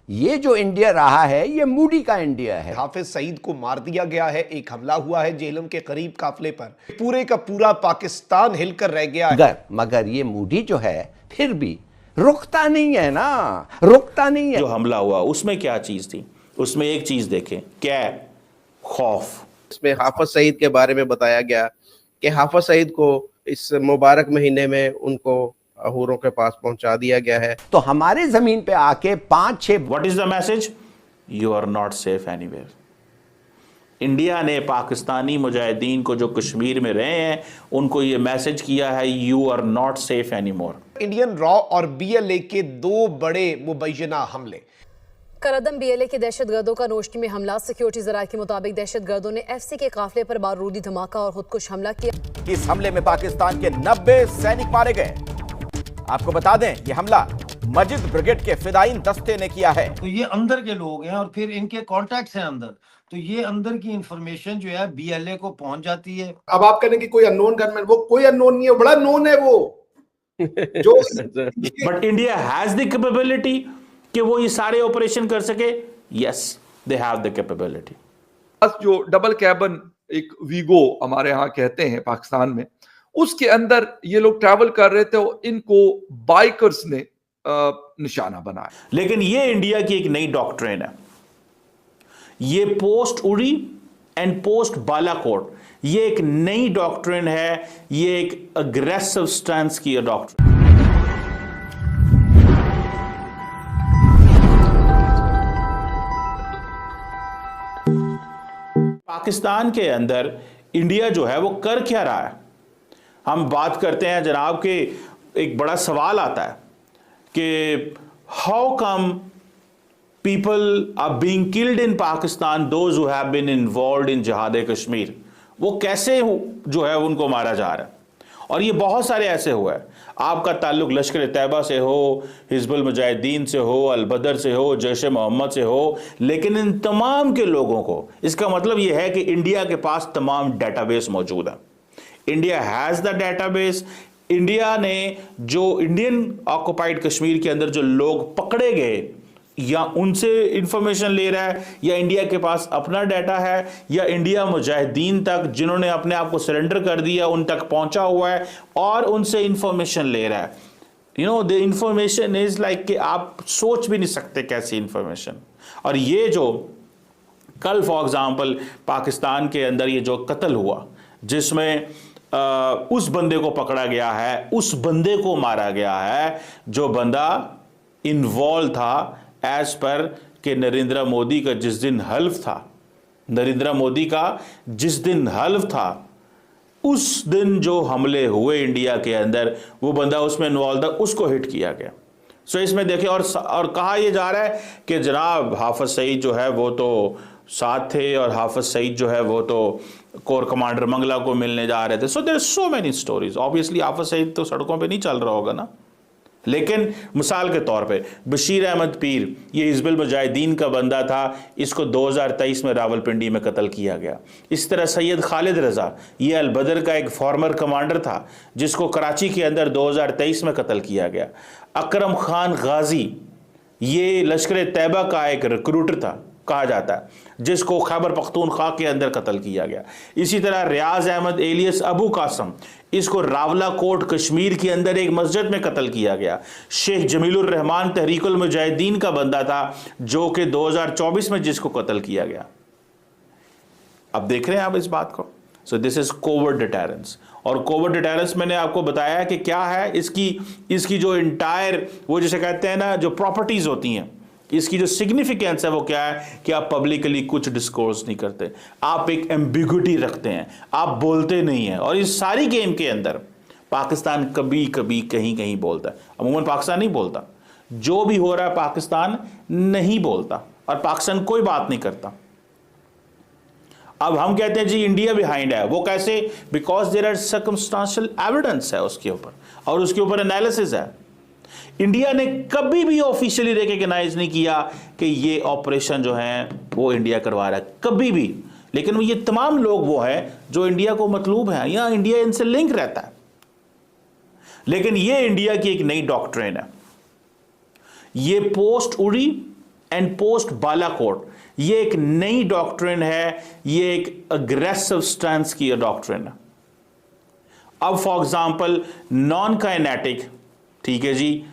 ये जो इंडिया रहा है ये मूडी का इंडिया है। हाफिज सईद को मार दिया गया है, एक हमला हुआ है जेहलम के करीब काफिले पर, पूरे का पूरा पाकिस्तान हिलकर रह गया है। मगर ये मूडी जो है फिर भी रुकता नहीं है ना, रुकता नहीं है। जो हमला हुआ उसमें क्या चीज थी? उसमें एक चीज देखें, क्या? खौफ। इसमें हाफिज सईद के बारे में बताया गया कि हाफिज सईद को इस मुबारक महीने में उनको हूरों के पास पहुंचा दिया गया है। तो हमारे जमीन पे आके 5-6 what is the message? You are not safe anywhere. India ने पाकिस्तानी मुजाहिदीन को जो कश्मीर में रहे हैं उनको ये मैसेज किया है, you are not safe anymore. Indian रॉ और बीएलए के 2 बड़े मुबैना हमले। करदम बीएलए के दहशतगर्दों का नोशनी में हमला। सिक्योरिटी जराये के मुताबिक दहशतगर्दों ने एफसी के काफिले पर बारूदी धमाका और खुदकुश हमला किया। इस हमले में पाकिस्तान के 90 सैनिक मारे गए। आपको बता दें ये हमला मजिद ब्रिगेड के फिदायीन दस्ते ने किया है। तो ये अंदर के लोग हैं और फिर इनके कॉन्टैक्ट्स हैं अंदर, तो ये अंदर की इंफॉर्मेशन जो है बीएलए को पहुंच जाती है। अब आप कहने की कोई अननोन गनमैन, वो कोई अननोन नहीं है, बड़ा नोन है वो जो but India has the capability कि वो ये सारे ऑपरेशन कर सके। Yes, they have the capability. बस जो डबल कैबन एक वीगो हमारे यहाँ कहते हैं पाकिस्तान में, उसके अंदर ये लोग ट्रैवल कर रहे थे और इनको बाइकर्स ने निशाना बनाया। लेकिन ये इंडिया की एक नई डॉक्ट्रिन है, ये पोस्ट उड़ी एंड पोस्ट बालाकोट, ये एक नई डॉक्ट्रिन है, ये एक अग्रेसिव स्टैंस की डॉक्ट्रिन। पाकिस्तान के अंदर इंडिया जो है वो कर क्या रहा है? हम बात करते हैं जनाब के एक बड़ा सवाल आता है कि how come people are being killed in Pakistan those who have been involved in जिहाद कश्मीर। वो कैसे जो है उनको मारा जा रहा है, और ये बहुत सारे ऐसे हुआ है। आपका ताल्लुक लश्कर तैयबा से हो, हिजबुल मुजाहिदीन से हो, अल बदर से हो, जैश मोहम्मद से हो, लेकिन इन तमाम के लोगों को, इसका मतलब यह है कि इंडिया के पास तमाम डेटाबेस मौजूद है। India has the database. India ने जो इंडियन ऑक्युपाइड कश्मीर के अंदर जो लोग पकड़े गए, या उनसे इंफॉर्मेशन ले रहा है, या इंडिया के पास अपना डाटा है, या इंडिया मुजाहिदीन तक जिन्होंने अपने आप को सरेंडर कर दिया उन तक पहुंचा हुआ है और उनसे इंफॉर्मेशन ले रहा है। You know the information is like कि आप सोच भी नहीं सकते कैसी इंफॉर्मेशन। और ये जो कल फॉर एग्जांपल पाकिस्तान के अंदर ये जो कत्ल हुआ, जिसमें उस बंदे को पकड़ा गया है, उस बंदे को मारा गया है जो बंदा इन्वॉल्व था एज पर कि नरेंद्र मोदी का जिस दिन हल्फ था, नरेंद्र मोदी का जिस दिन हल्फ था, उस दिन जो हमले हुए इंडिया के अंदर, वो बंदा उसमें इन्वॉल्व था, उसको हिट किया गया। सो इसमें देखिए, और कहा यह जा रहा है कि जनाब हाफिज सईद जो है वो तो साथ थे, और हाफिज सईद जो है वो तो कोर कमांडर मंगला को मिलने जा रहे थे। So there so many stories. Obviously Hafiz Saeed तो सड़कों पे नहीं चल रहा होगा ना, लेकिन मिसाल के तौर पे बशीर अहमद पीर, ये हिजबुल मुजाहिदीन का बंदा था, इसको 2023 में रावलपिंडी में कत्ल किया गया। इस तरह सैयद खालिद रजा, ये अल बदर का एक फॉर्मर कमांडर था, जिसको कराची के अंदर 2023 में कत्ल किया गया। अकरम खान गाजी, ये लश्कर तैयबा का एक रिक्रूटर था कहा जाता है, जिसको खैबर पख्तूनख्वा के अंदर कत्ल किया गया। इसी तरह रियाज अहमद एलियस अबू कासम, इसको रावलाकोट कश्मीर के अंदर एक मस्जिद में कत्ल किया गया। शेख जमीलुर रहमान तहरीकुल मुजाहिदीन का बंदा था, जो कि 2024 में जिसको कत्ल किया गया। अब देख रहे हैं आप इस बात को। So this is coward deterrence. और कोवर्ड डिटेरेंस मैंने आपको बताया कि क्या है, इसकी जो इंटायर, वो जिसे कहते हैं ना, जो प्रॉपर्टीज होती हैं, इसकी जो सिग्निफिकेंस है वो क्या है कि आप पब्लिकली कुछ डिस्कोर्स नहीं करते, आप एक एम्बिग्युइटी रखते हैं, आप बोलते नहीं हैं। और इस सारी गेम के अंदर पाकिस्तान कभी कभी कहीं कहीं बोलता है, अमूमन पाकिस्तान नहीं बोलता। जो भी हो रहा है पाकिस्तान नहीं बोलता, और पाकिस्तान कोई बात नहीं करता। अब हम कहते हैं जी इंडिया बिहाइंड है, वो कैसे? Because there are circumstantial evidence है उसके ऊपर, और उसके ऊपर एनालिसिस है। इंडिया ने कभी भी ऑफिशियली रिकॉग्नाइज नहीं किया कि ये ऑपरेशन जो है वो इंडिया करवा रहा है, कभी भी। लेकिन ये तमाम लोग वो हैं जो इंडिया को मतलूब हैं, या इंडिया इनसे लिंक रहता है। लेकिन ये इंडिया की एक नई डॉक्ट्रिन है, ये पोस्ट उड़ी एंड पोस्ट बालाकोट, ये एक नई डॉक्ट्रिन है, ये एक अग्रेसिव स्टैंस की डॉक्ट्रिन है। अब फॉर एग्जांपल नॉन काइनेटिक, ठीक है जी,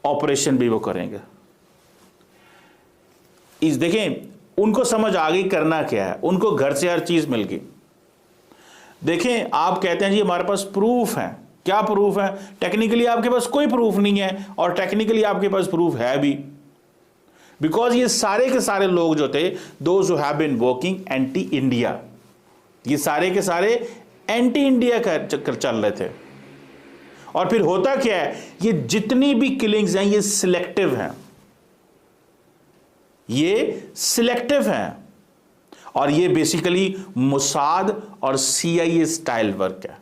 ऑपरेशन भी वो करेंगे। इस देखें उनको समझ आ गई करना क्या है, उनको घर से हर चीज मिल गई। देखें आप कहते हैं जी हमारे पास प्रूफ है, क्या प्रूफ है? टेक्निकली आपके पास कोई प्रूफ नहीं है, और टेक्निकली आपके पास प्रूफ है भी, बिकॉज ये सारे के सारे लोग जो थे, those who have been working anti India, ये सारे के सारे एंटी इंडिया का चक्कर चल रहे थे। और फिर होता क्या है, ये जितनी भी किलिंग्स हैं ये सिलेक्टिव हैं, ये सिलेक्टिव हैं, और ये बेसिकली मोसाद और CIA स्टाइल वर्क है।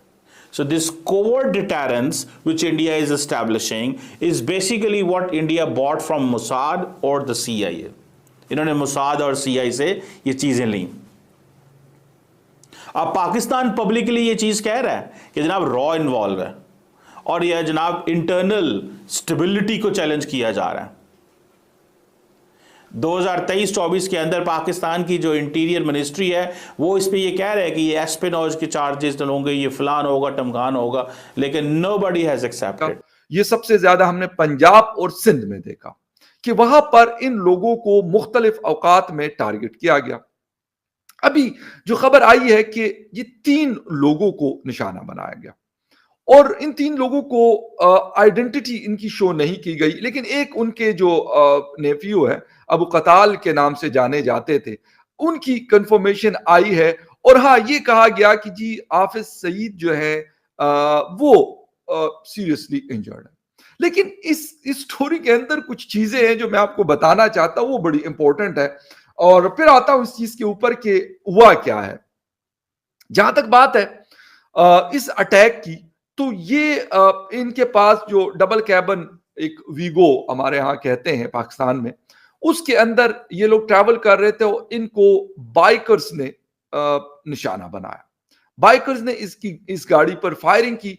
So this covert deterrence which India is establishing is basically what India bought from Mossad or the CIA. इन्होंने मोसाद और CIA से ये चीजें ली। अब पाकिस्तान पब्लिकली ये चीज कह रहा है कि जनाब रॉ इन्वॉल्व है, और यह जनाब इंटरनल स्टेबिलिटी को चैलेंज किया जा रहा है। 2023-24 के अंदर पाकिस्तान की जो इंटीरियर मिनिस्ट्री है वो इस पे ये कह रहे हैं कि ये एस्पिनोज के चार्जेस होंगे, ये फलान होगा टमकान होगा, लेकिन नोबडी हैज एक्सेप्टेड। ये सबसे ज्यादा हमने पंजाब और सिंध में देखा कि वहां पर इन लोगों को मुख्तलिफ औकात में टारगेट किया गया। अभी जो खबर आई है कि ये 3 लोगों को निशाना बनाया गया, और इन 3 लोगों को आइडेंटिटी इनकी शो नहीं की गई, लेकिन एक उनके जो नेफ्यू है अबू कताल के नाम से जाने जाते थे, उनकी कंफर्मेशन आई है। और हाँ, ये कहा गया कि जी हाफिज सईद जो है वो सीरियसली इंजर्ड है। लेकिन इस स्टोरी के अंदर कुछ चीजें हैं जो मैं आपको बताना चाहता हूं, वो बड़ी इंपॉर्टेंट है। और फिर आता हूं इस चीज के ऊपर कि हुआ क्या है। जहां तक बात है इस अटैक की, तो ये इनके पास जो डबल कैबन एक वीगो हमारे यहाँ कहते हैं पाकिस्तान में, उसके अंदर ये लोग ट्रैवल कर रहे थे, और इनको बाइकर्स ने निशाना बनाया। बाइकर्स ने इस गाड़ी पर फायरिंग की